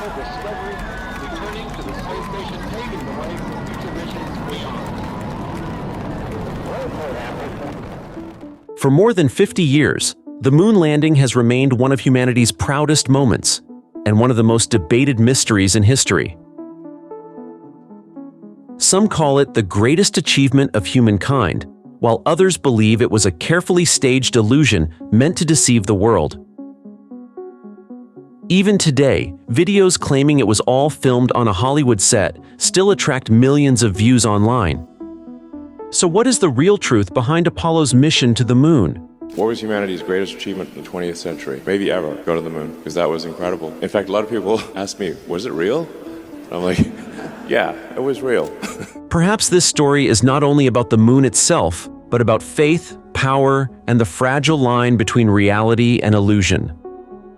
incredible discovery, returning to the space station, paving the way for future missions beyond. For more than 50 years, the moon landing has remained one of humanity's proudest moments and one of the most debated mysteries in history. Some call it the greatest achievement of humankind, while others believe it was a carefully staged illusion meant to deceive the world. Even today, videos claiming it was all filmed on a Hollywood set still attract millions of views online. So what is the real truth behind Apollo's mission to the moon? What was humanity's greatest achievement in the 20th century? Maybe ever. Go to the moon, because that was incredible. In fact, a lot of people ask me, was it real? And I'm like, yeah, it was real. Perhaps this story is not only about the moon itself, but about faith, power, and the fragile line between reality and illusion.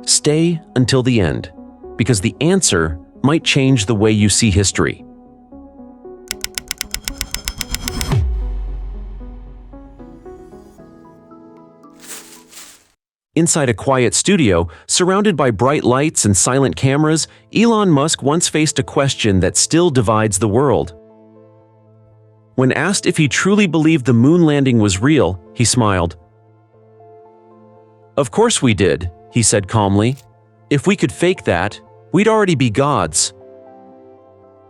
Stay until the end, because the answer might change the way you see history. Inside a quiet studio, surrounded by bright lights and silent cameras, Elon Musk once faced a question that still divides the world. When asked if he truly believed the moon landing was real, he smiled. "Of course we did," he said calmly. "If we could fake that, we'd already be gods."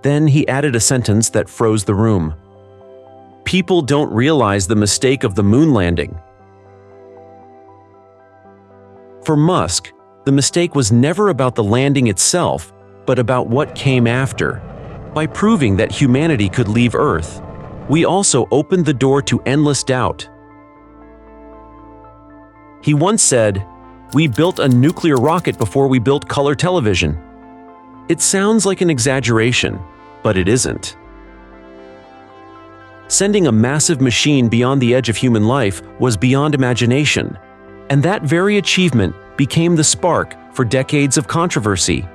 Then he added a sentence that froze the room. "People don't realize the mistake of the moon landing." For Musk, the mistake was never about the landing itself, but about what came after. By proving that humanity could leave Earth, we also opened the door to endless doubt. He once said, "We built a nuclear rocket before we built color television." It sounds like an exaggeration, but it isn't. Sending a massive machine beyond the edge of human life was beyond imagination, and that very achievement became the spark for decades of controversy.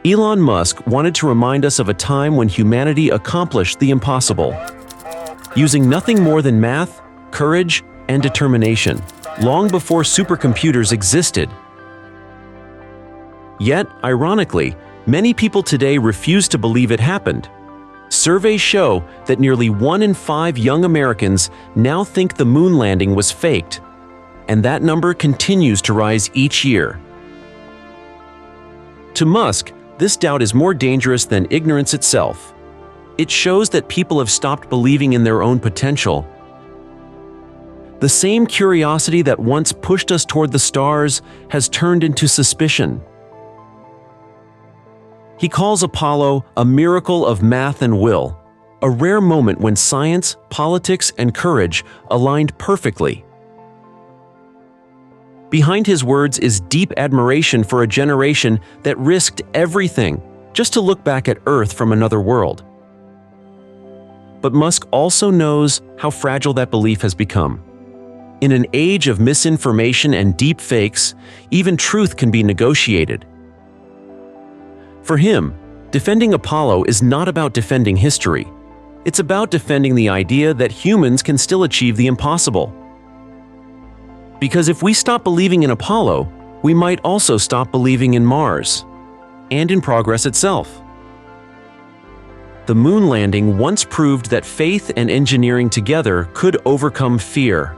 Elon Musk wanted to remind us of a time when humanity accomplished the impossible, using nothing more than math, courage, and determination, long before supercomputers existed. Yet, ironically, many people today refuse to believe it happened. Surveys show that nearly 1 in 5 young Americans now think the moon landing was faked, and that number continues to rise each year. To Musk, this doubt is more dangerous than ignorance itself. It shows that people have stopped believing in their own potential. The same curiosity that once pushed us toward the stars has turned into suspicion. He calls Apollo a miracle of math and will, a rare moment when science, politics, and courage aligned perfectly. Behind his words is deep admiration for a generation that risked everything just to look back at Earth from another world. But Musk also knows how fragile that belief has become. In an age of misinformation and deep fakes, even truth can be negotiated. For him, defending Apollo is not about defending history. It's about defending the idea that humans can still achieve the impossible. Because if we stop believing in Apollo, we might also stop believing in Mars and in progress itself. The moon landing once proved that faith and engineering together could overcome fear.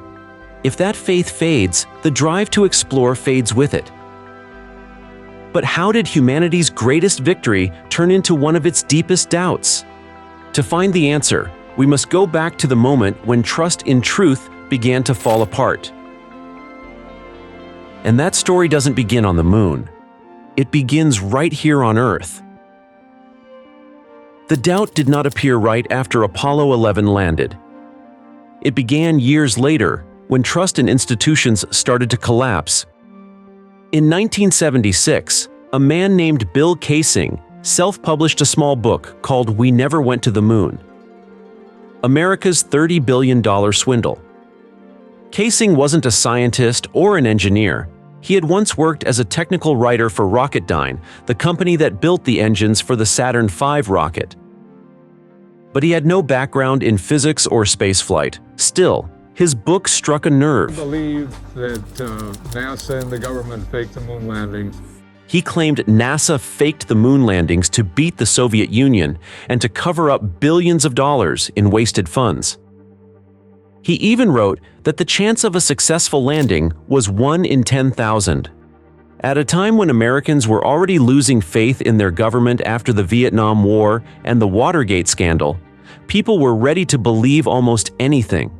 If that faith fades, the drive to explore fades with it. But how did humanity's greatest victory turn into one of its deepest doubts? To find the answer, we must go back to the moment when trust in truth began to fall apart. And that story doesn't begin on the moon. It begins right here on Earth. The doubt did not appear right after Apollo 11 landed. It began years later, when trust in institutions started to collapse. In 1976, a man named Bill Kaysing self-published a small book called We Never Went to the Moon, America's $30 billion swindle. Kaysing wasn't a scientist or an engineer. He had once worked as a technical writer for Rocketdyne, the company that built the engines for the Saturn V rocket. But he had no background in physics or spaceflight. Still, His book struck a nerve. Believe that NASA and the government faked the moon landing. He claimed NASA faked the moon landings to beat the Soviet Union and to cover up billions of dollars in wasted funds. He even wrote that the chance of a successful landing was 1 in 10,000. At a time when Americans were already losing faith in their government after the Vietnam War and the Watergate scandal, people were ready to believe almost anything.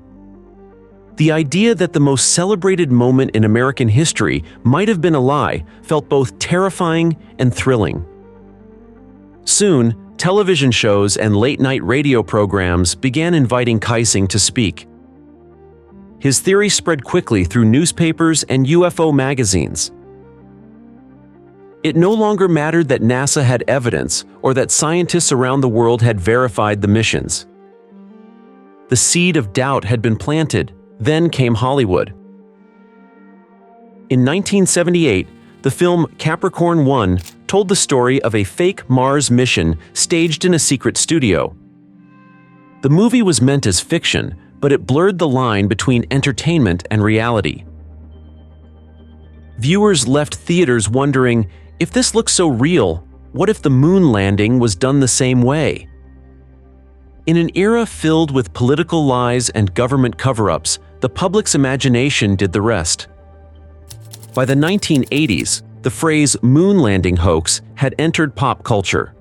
The idea that the most celebrated moment in American history might have been a lie felt both terrifying and thrilling. Soon, television shows and late-night radio programs began inviting Kaysing to speak. His theory spread quickly through newspapers and UFO magazines. It no longer mattered that NASA had evidence or that scientists around the world had verified the missions. The seed of doubt had been planted. Then came Hollywood. In 1978, the film Capricorn 1 told the story of a fake Mars mission staged in a secret studio. The movie was meant as fiction, but it blurred the line between entertainment and reality. Viewers left theaters wondering, if this looks so real, what if the moon landing was done the same way? In an era filled with political lies and government cover-ups, the public's imagination did the rest. By the 1980s, the phrase moon landing hoax had entered pop culture.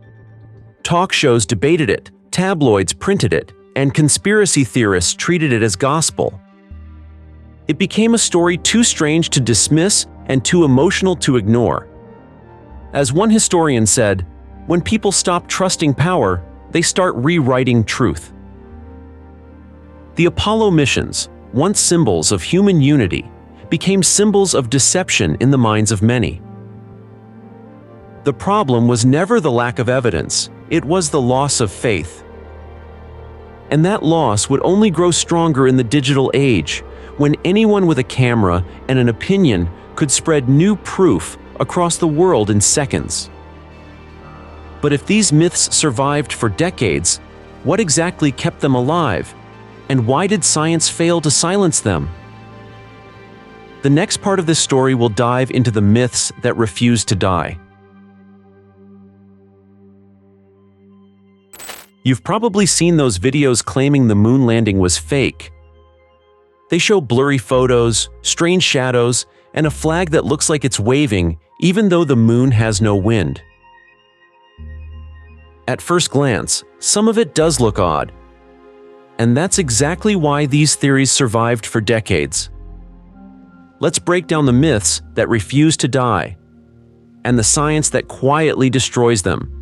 Talk shows debated it, tabloids printed it, and conspiracy theorists treated it as gospel. It became a story too strange to dismiss and too emotional to ignore. As one historian said, when people stop trusting power, they start rewriting truth. The Apollo missions, once symbols of human unity, became symbols of deception in the minds of many. The problem was never the lack of evidence, it was the loss of faith. And that loss would only grow stronger in the digital age, when anyone with a camera and an opinion could spread new proof across the world in seconds. But if these myths survived for decades, what exactly kept them alive? And why did science fail to silence them? The next part of this story will dive into the myths that refuse to die. You've probably seen those videos claiming the moon landing was fake. They show blurry photos, strange shadows, and a flag that looks like it's waving even though the moon has no wind. At first glance, some of it does look odd. And that's exactly why these theories survived for decades. Let's break down the myths that refuse to die, and the science that quietly destroys them.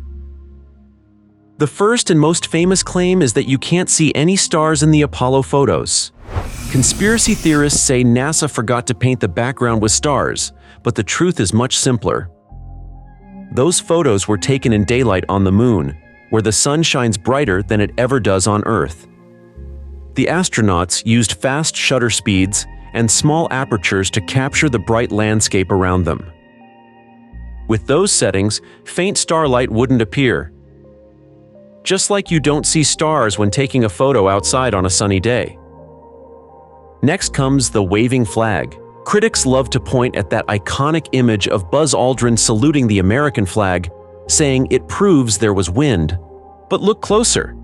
The first and most famous claim is that you can't see any stars in the Apollo photos. Conspiracy theorists say NASA forgot to paint the background with stars, but the truth is much simpler. Those photos were taken in daylight on the moon, where the sun shines brighter than it ever does on Earth. The astronauts used fast shutter speeds and small apertures to capture the bright landscape around them. With those settings, faint starlight wouldn't appear. Just like you don't see stars when taking a photo outside on a sunny day. Next comes the waving flag. Critics love to point at that iconic image of Buzz Aldrin saluting the American flag, saying it proves there was wind. But look closer.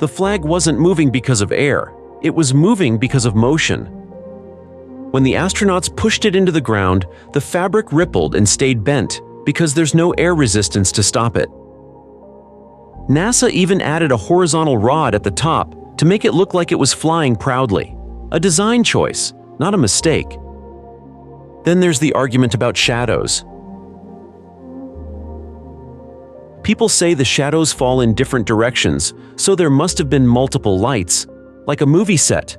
The flag wasn't moving because of air, it was moving because of motion. When the astronauts pushed it into the ground, the fabric rippled and stayed bent because there's no air resistance to stop it. NASA even added a horizontal rod at the top to make it look like it was flying proudly. A design choice, not a mistake. Then there's the argument about shadows. People say the shadows fall in different directions, so there must have been multiple lights, like a movie set.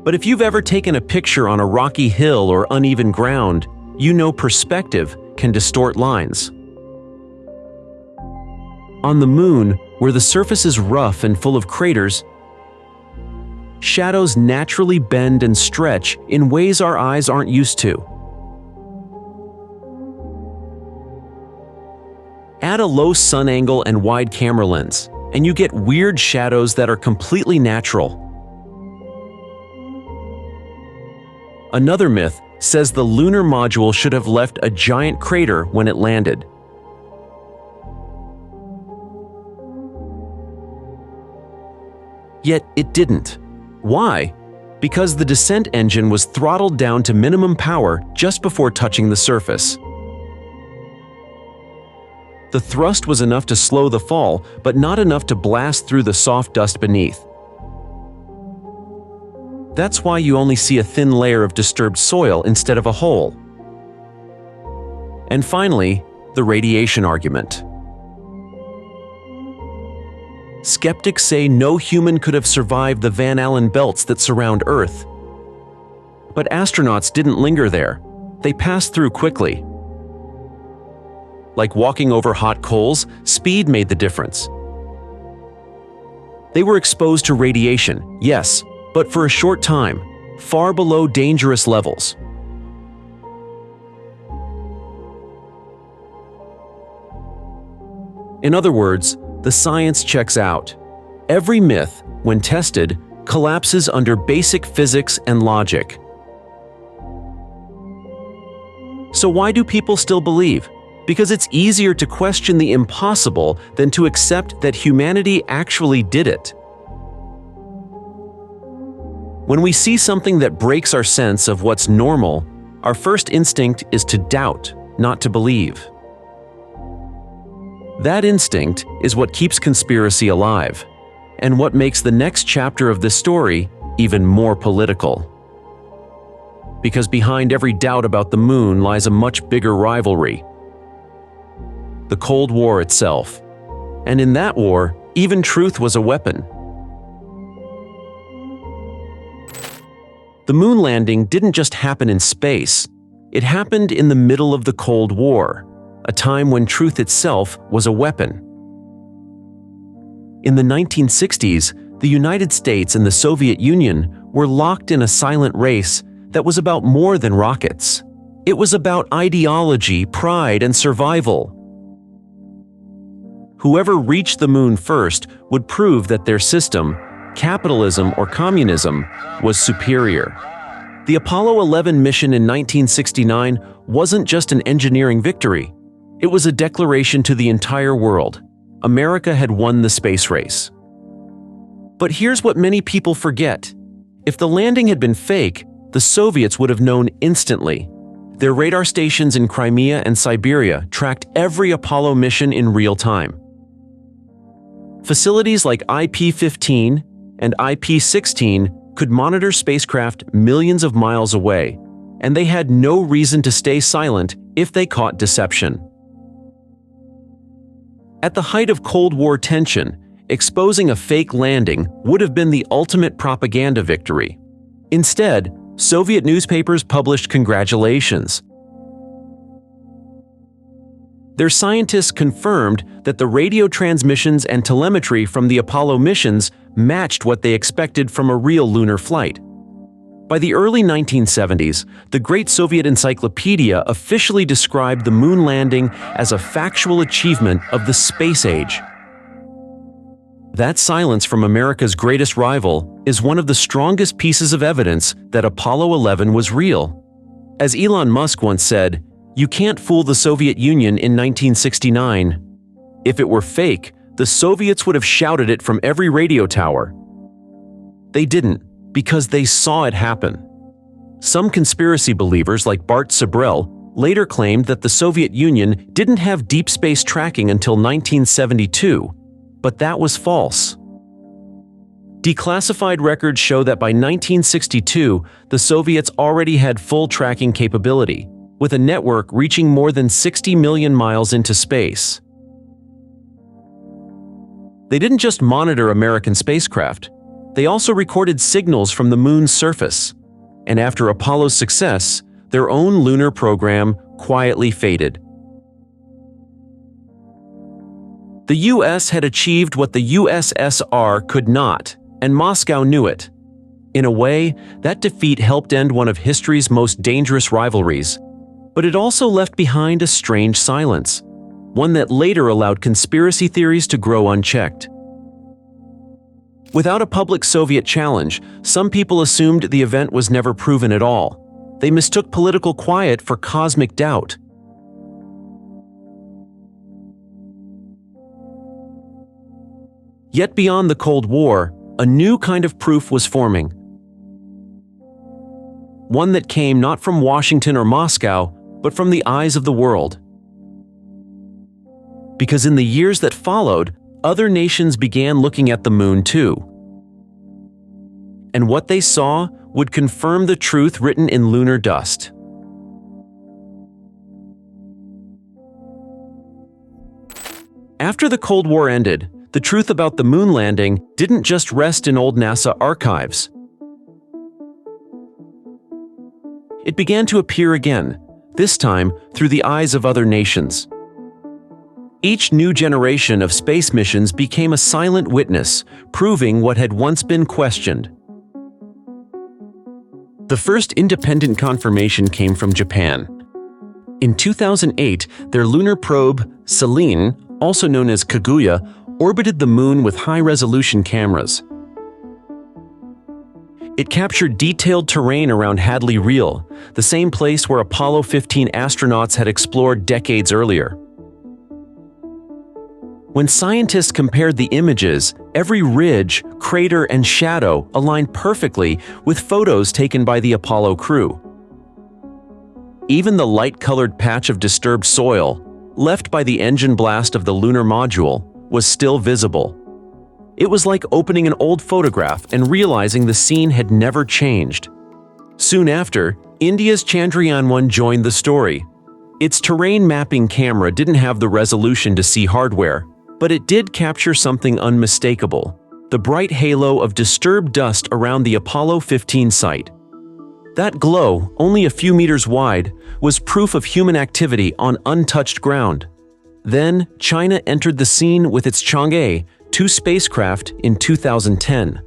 But if you've ever taken a picture on a rocky hill or uneven ground, you know perspective can distort lines. On the moon, where the surface is rough and full of craters, shadows naturally bend and stretch in ways our eyes aren't used to. Add a low sun angle and wide camera lens, and you get weird shadows that are completely natural. Another myth says the lunar module should have left a giant crater when it landed. Yet it didn't. Why? Because the descent engine was throttled down to minimum power just before touching the surface. The thrust was enough to slow the fall, but not enough to blast through the soft dust beneath. That's why you only see a thin layer of disturbed soil instead of a hole. And finally, the radiation argument. Skeptics say no human could have survived the Van Allen belts that surround Earth. But astronauts didn't linger there. They passed through quickly. Like walking over hot coals, speed made the difference. They were exposed to radiation, yes, but for a short time, far below dangerous levels. In other words, the science checks out. Every myth, when tested, collapses under basic physics and logic. So why do people still believe? Because it's easier to question the impossible than to accept that humanity actually did it. When we see something that breaks our sense of what's normal, our first instinct is to doubt, not to believe. That instinct is what keeps conspiracy alive, and what makes the next chapter of this story even more political. Because behind every doubt about the moon lies a much bigger rivalry: the Cold War itself. And in that war, even truth was a weapon. The moon landing didn't just happen in space. It happened in the middle of the Cold War, a time when truth itself was a weapon. In the 1960s, the United States and the Soviet Union were locked in a silent race that was about more than rockets. It was about ideology, pride, and survival. Whoever reached the moon first would prove that their system, capitalism or communism, was superior. The Apollo 11 mission in 1969 wasn't just an engineering victory. It was a declaration to the entire world. America had won the space race. But here's what many people forget. If the landing had been fake, the Soviets would have known instantly. Their radar stations in Crimea and Siberia tracked every Apollo mission in real time. Facilities like IP-15 and IP-16 could monitor spacecraft millions of miles away, and they had no reason to stay silent if they caught deception. At the height of Cold War tension, exposing a fake landing would have been the ultimate propaganda victory. Instead, Soviet newspapers published congratulations. Their scientists confirmed that the radio transmissions and telemetry from the Apollo missions matched what they expected from a real lunar flight. By the early 1970s, the Great Soviet Encyclopedia officially described the moon landing as a factual achievement of the space age. That silence from America's greatest rival is one of the strongest pieces of evidence that Apollo 11 was real. As Elon Musk once said, "You can't fool the Soviet Union in 1969. If it were fake, the Soviets would have shouted it from every radio tower." They didn't, because they saw it happen. Some conspiracy believers like Bart Sibrel later claimed that the Soviet Union didn't have deep space tracking until 1972, but that was false. Declassified records show that by 1962, the Soviets already had full tracking capability, with a network reaching more than 60 million miles into space. They didn't just monitor American spacecraft. They also recorded signals from the moon's surface. And after Apollo's success, their own lunar program quietly faded. The US had achieved what the USSR could not, and Moscow knew it. In a way, that defeat helped end one of history's most dangerous rivalries. But it also left behind a strange silence, one that later allowed conspiracy theories to grow unchecked. Without a public Soviet challenge, some people assumed the event was never proven at all. They mistook political quiet for cosmic doubt. Yet beyond the Cold War, a new kind of proof was forming. One that came not from Washington or Moscow, but from the eyes of the world. Because in the years that followed, other nations began looking at the moon too. And what they saw would confirm the truth written in lunar dust. After the Cold War ended, the truth about the moon landing didn't just rest in old NASA archives. It began to appear again, this time through the eyes of other nations. Each new generation of space missions became a silent witness, proving what had once been questioned. The first independent confirmation came from Japan. In 2008, their lunar probe, Selene, also known as Kaguya, orbited the moon with high-resolution cameras. It captured detailed terrain around Hadley Reel, the same place where Apollo 15 astronauts had explored decades earlier. When scientists compared the images, every ridge, crater, and shadow aligned perfectly with photos taken by the Apollo crew. Even the light-colored patch of disturbed soil, left by the engine blast of the lunar module, was still visible. It was like opening an old photograph and realizing the scene had never changed. Soon after, India's Chandrayaan-1 joined the story. Its terrain mapping camera didn't have the resolution to see hardware, but it did capture something unmistakable: the bright halo of disturbed dust around the Apollo 15 site. That glow, only a few meters wide, was proof of human activity on untouched ground. Then, China entered the scene with its Chang'e 2 spacecraft in 2010.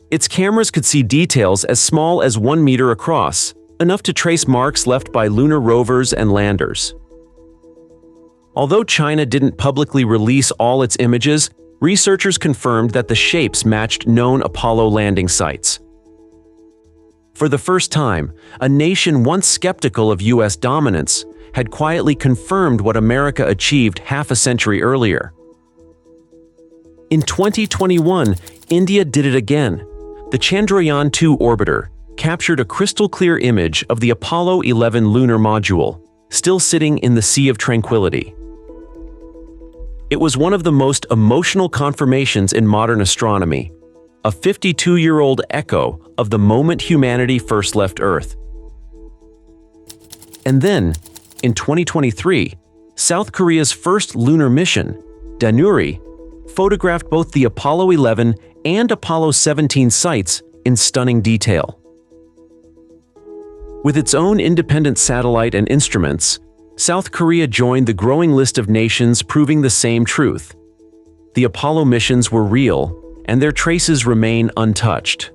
Its cameras could see details as small as 1 meter across, enough to trace marks left by lunar rovers and landers. Although China didn't publicly release all its images, researchers confirmed that the shapes matched known Apollo landing sites. For the first time, a nation once skeptical of US dominance had quietly confirmed what America achieved half a century earlier. In 2021, India did it again. The Chandrayaan-2 orbiter captured a crystal-clear image of the Apollo 11 lunar module, still sitting in the Sea of Tranquility. It was one of the most emotional confirmations in modern astronomy, a 52-year-old echo of the moment humanity first left Earth. And then, in 2023, South Korea's first lunar mission, Danuri, photographed both the Apollo 11 and Apollo 17 sites in stunning detail. With its own independent satellite and instruments, South Korea joined the growing list of nations proving the same truth. The Apollo missions were real, and their traces remain untouched.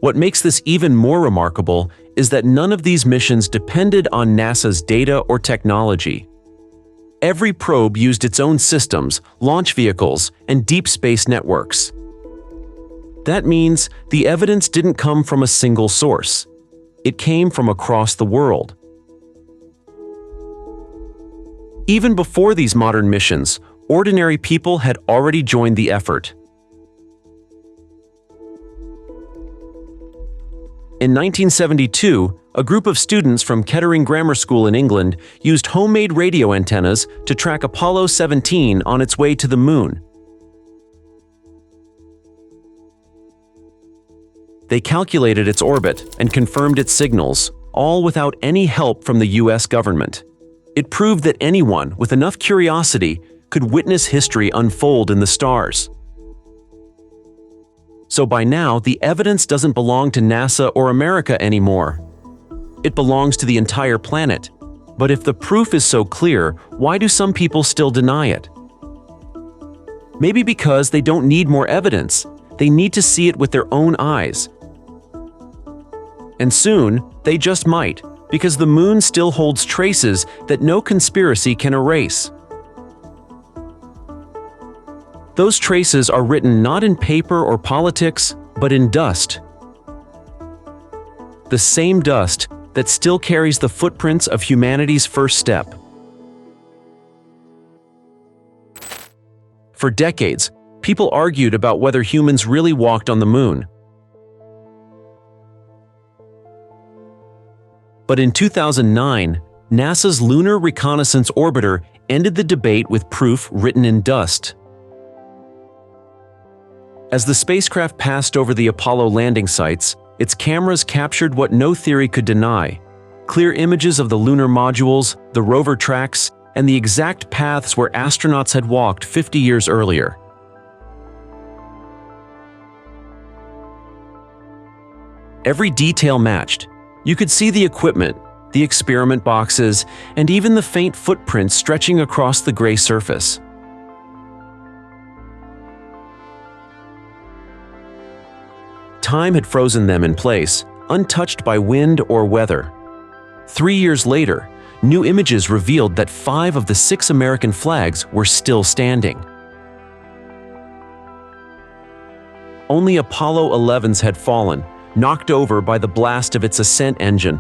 What makes this even more remarkable is that none of these missions depended on NASA's data or technology. Every probe used its own systems, launch vehicles, and deep space networks. That means the evidence didn't come from a single source. It came from across the world. Even before these modern missions, ordinary people had already joined the effort. In 1972, a group of students from Kettering Grammar School in England used homemade radio antennas to track Apollo 17 on its way to the moon. They calculated its orbit and confirmed its signals, all without any help from the US government. It proved that anyone with enough curiosity could witness history unfold in the stars. So by now, the evidence doesn't belong to NASA or America anymore. It belongs to the entire planet. But if the proof is so clear, why do some people still deny it? Maybe because they don't need more evidence. They need to see it with their own eyes. And soon, they just might, because the moon still holds traces that no conspiracy can erase. Those traces are written not in paper or politics, but in dust. the same dust that still carries the footprints of humanity's first step. For decades, people argued about whether humans really walked on the moon. But in 2009, NASA's Lunar Reconnaissance Orbiter ended the debate with proof written in dust. As the spacecraft passed over the Apollo landing sites, its cameras captured what no theory could deny: clear images of the lunar modules, the rover tracks, and the exact paths where astronauts had walked 50 years earlier. Every detail matched. You could see the equipment, the experiment boxes, and even the faint footprints stretching across the gray surface. Time had frozen them in place, untouched by wind or weather. 3 years later, new images revealed that 5 of the 6 American flags were still standing. Only Apollo 11's had fallen, knocked over by the blast of its ascent engine.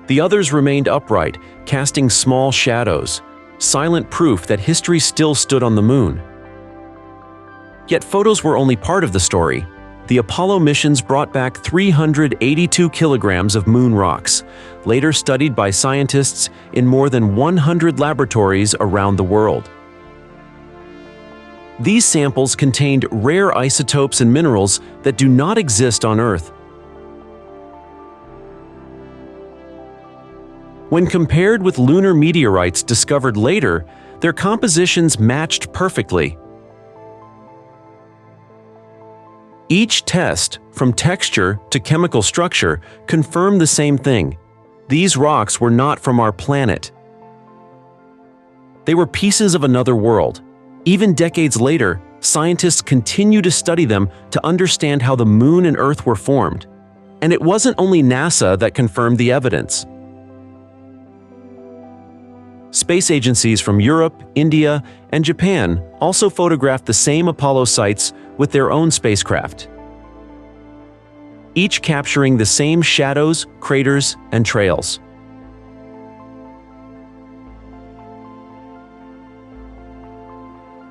The others remained upright, casting small shadows, silent proof that history still stood on the moon. Yet photos were only part of the story. The Apollo missions brought back 382 kilograms of moon rocks, later studied by scientists in more than 100 laboratories around the world. These samples contained rare isotopes and minerals that do not exist on Earth. When compared with lunar meteorites discovered later, their compositions matched perfectly. Each test, from texture to chemical structure, confirmed the same thing: these rocks were not from our planet. They were pieces of another world. Even decades later, scientists continue to study them to understand how the moon and Earth were formed. And it wasn't only NASA that confirmed the evidence. Space agencies from Europe, India, and Japan also photographed the same Apollo sites with their own spacecraft, each capturing the same shadows, craters, and trails.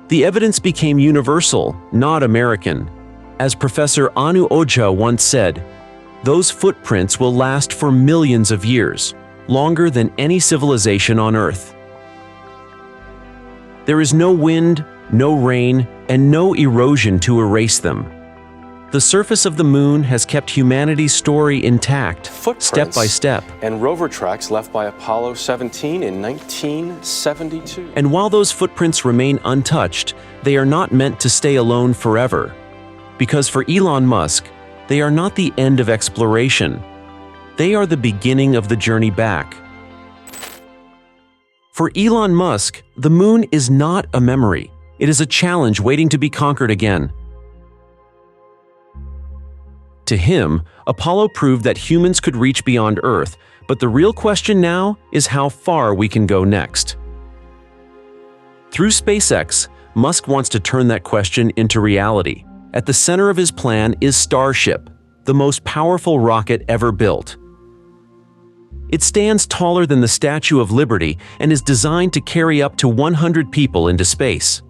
The evidence became universal, not American. As Professor Anu Ojha once said, "Those footprints will last for millions of years, longer than any civilization on Earth." There is no wind, no rain, and no erosion to erase them. The surface of the moon has kept humanity's story intact, step by step. And rover tracks left by Apollo 17 in 1972. And while those footprints remain untouched, they are not meant to stay alone forever. Because for Elon Musk, they are not the end of exploration. They are the beginning of the journey back. For Elon Musk, the moon is not a memory. It is a challenge waiting to be conquered again. To him, Apollo proved that humans could reach beyond Earth, but the real question now is how far we can go next. Through SpaceX, Musk wants to turn that question into reality. At the center of his plan is Starship, the most powerful rocket ever built. It stands taller than the Statue of Liberty and is designed to carry up to 100 people into space.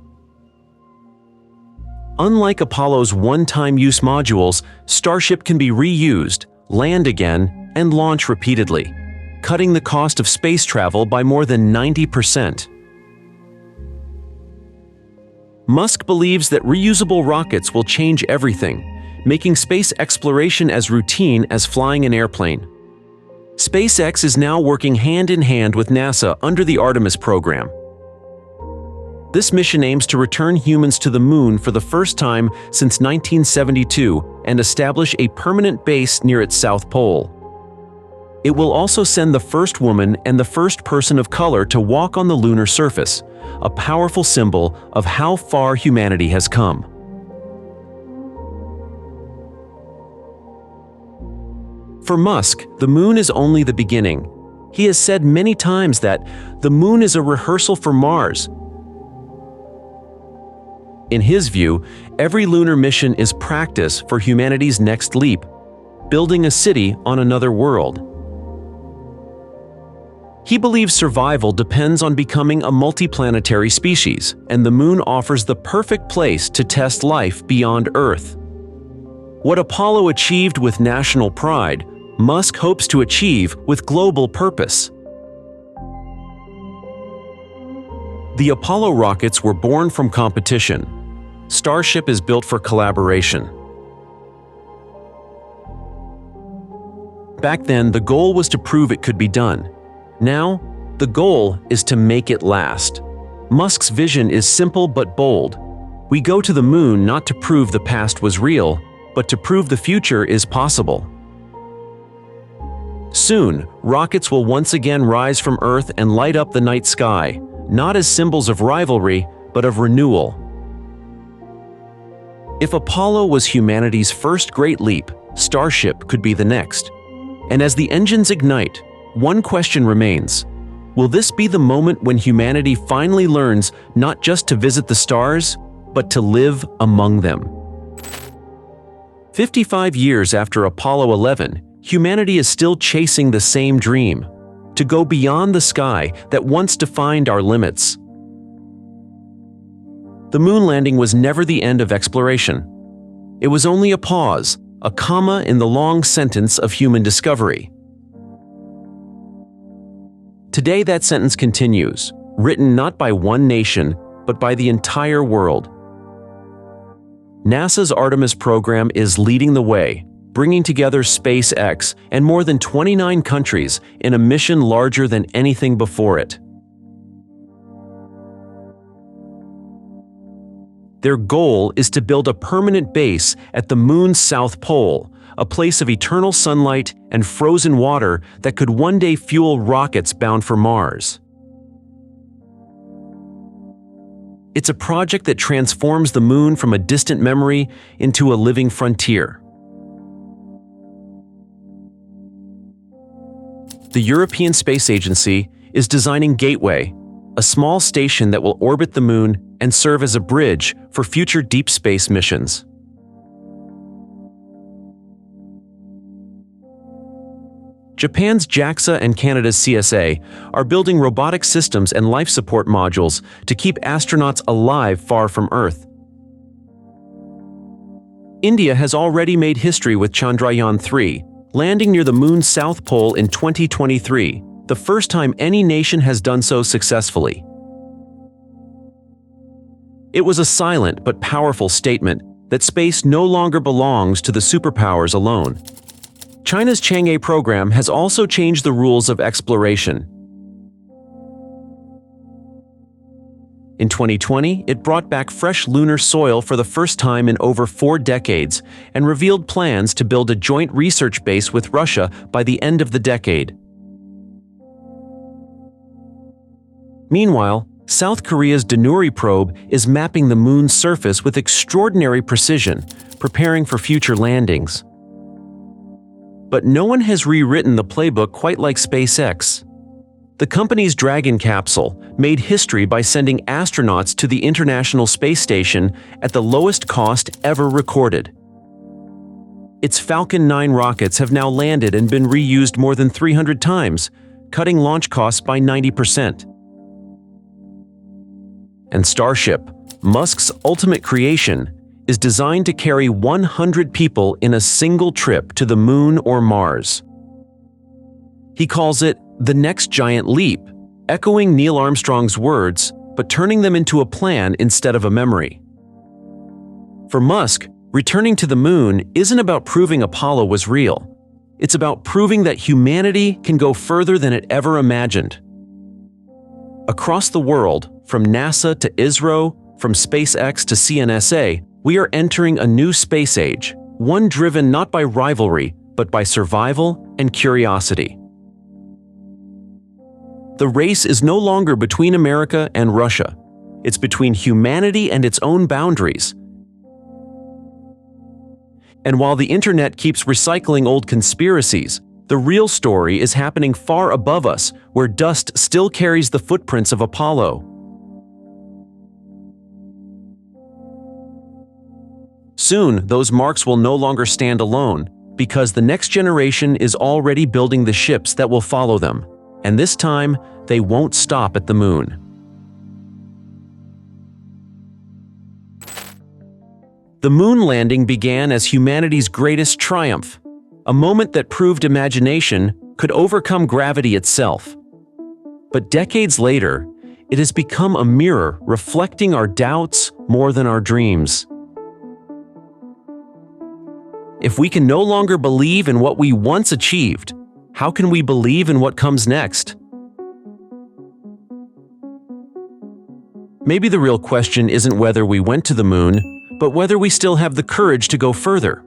Unlike Apollo's one-time use modules, Starship can be reused, land again, and launch repeatedly, cutting the cost of space travel by more than 90%. Musk believes that reusable rockets will change everything, making space exploration as routine as flying an airplane. SpaceX is now working hand-in-hand with NASA under the Artemis program. This mission aims to return humans to the moon for the first time since 1972 and establish a permanent base near its south pole. It will also send the first woman and the first person of color to walk on the lunar surface, a powerful symbol of how far humanity has come. For Musk, the moon is only the beginning. He has said many times that the moon is a rehearsal for Mars. In his view, every lunar mission is practice for humanity's next leap, building a city on another world. He believes survival depends on becoming a multiplanetary species, and the moon offers the perfect place to test life beyond Earth. What Apollo achieved with national pride, Musk hopes to achieve with global purpose. The Apollo rockets were born from competition. Starship is built for collaboration. Back then, the goal was to prove it could be done. Now, the goal is to make it last. Musk's vision is simple but bold. We go to the moon not to prove the past was real, but to prove the future is possible. Soon, rockets will once again rise from Earth and light up the night sky, not as symbols of rivalry, but of renewal. If Apollo was humanity's first great leap, Starship could be the next. And as the engines ignite, one question remains. Will this be the moment when humanity finally learns not just to visit the stars, but to live among them? 55 years after Apollo 11, humanity is still chasing the same dream, to go beyond the sky that once defined our limits. The moon landing was never the end of exploration. It was only a pause, a comma in the long sentence of human discovery. Today that sentence continues, written not by one nation, but by the entire world. NASA's Artemis program is leading the way, bringing together SpaceX and more than 29 countries in a mission larger than anything before it. Their goal is to build a permanent base at the moon's south pole, a place of eternal sunlight and frozen water that could one day fuel rockets bound for Mars. It's a project that transforms the moon from a distant memory into a living frontier. The European Space Agency is designing Gateway, a small station that will orbit the moon and serve as a bridge for future deep space missions. Japan's JAXA and Canada's CSA are building robotic systems and life support modules to keep astronauts alive far from Earth. India has already made history with Chandrayaan-3, landing near the moon's south pole in 2023, the first time any nation has done so successfully. It was a silent but powerful statement that space no longer belongs to the superpowers alone. China's Chang'e program has also changed the rules of exploration. In 2020, it brought back fresh lunar soil for the first time in over 4 decades and revealed plans to build a joint research base with Russia by the end of the decade. Meanwhile, South Korea's Danuri probe is mapping the moon's surface with extraordinary precision, preparing for future landings. But no one has rewritten the playbook quite like SpaceX. The company's Dragon capsule made history by sending astronauts to the International Space Station at the lowest cost ever recorded. Its Falcon 9 rockets have now landed and been reused more than 300 times, cutting launch costs by 90%. And Starship, Musk's ultimate creation, is designed to carry 100 people in a single trip to the moon or Mars. He calls it the next giant leap, echoing Neil Armstrong's words, but turning them into a plan instead of a memory. For Musk, returning to the moon isn't about proving Apollo was real. It's about proving that humanity can go further than it ever imagined. Across the world, from NASA to ISRO, from SpaceX to CNSA, we are entering a new space age, one driven not by rivalry, but by survival and curiosity. The race is no longer between America and Russia. It's between humanity and its own boundaries. And while the internet keeps recycling old conspiracies, the real story is happening far above us, where dust still carries the footprints of Apollo. Soon, those marks will no longer stand alone. Because the next generation is already building the ships that will follow them, and this time, they won't stop at the moon. The moon landing began as humanity's greatest triumph, a moment that proved imagination could overcome gravity itself. But decades later, it has become a mirror reflecting our doubts more than our dreams. If we can no longer believe in what we once achieved, how can we believe in what comes next? Maybe the real question isn't whether we went to the moon, but whether we still have the courage to go further.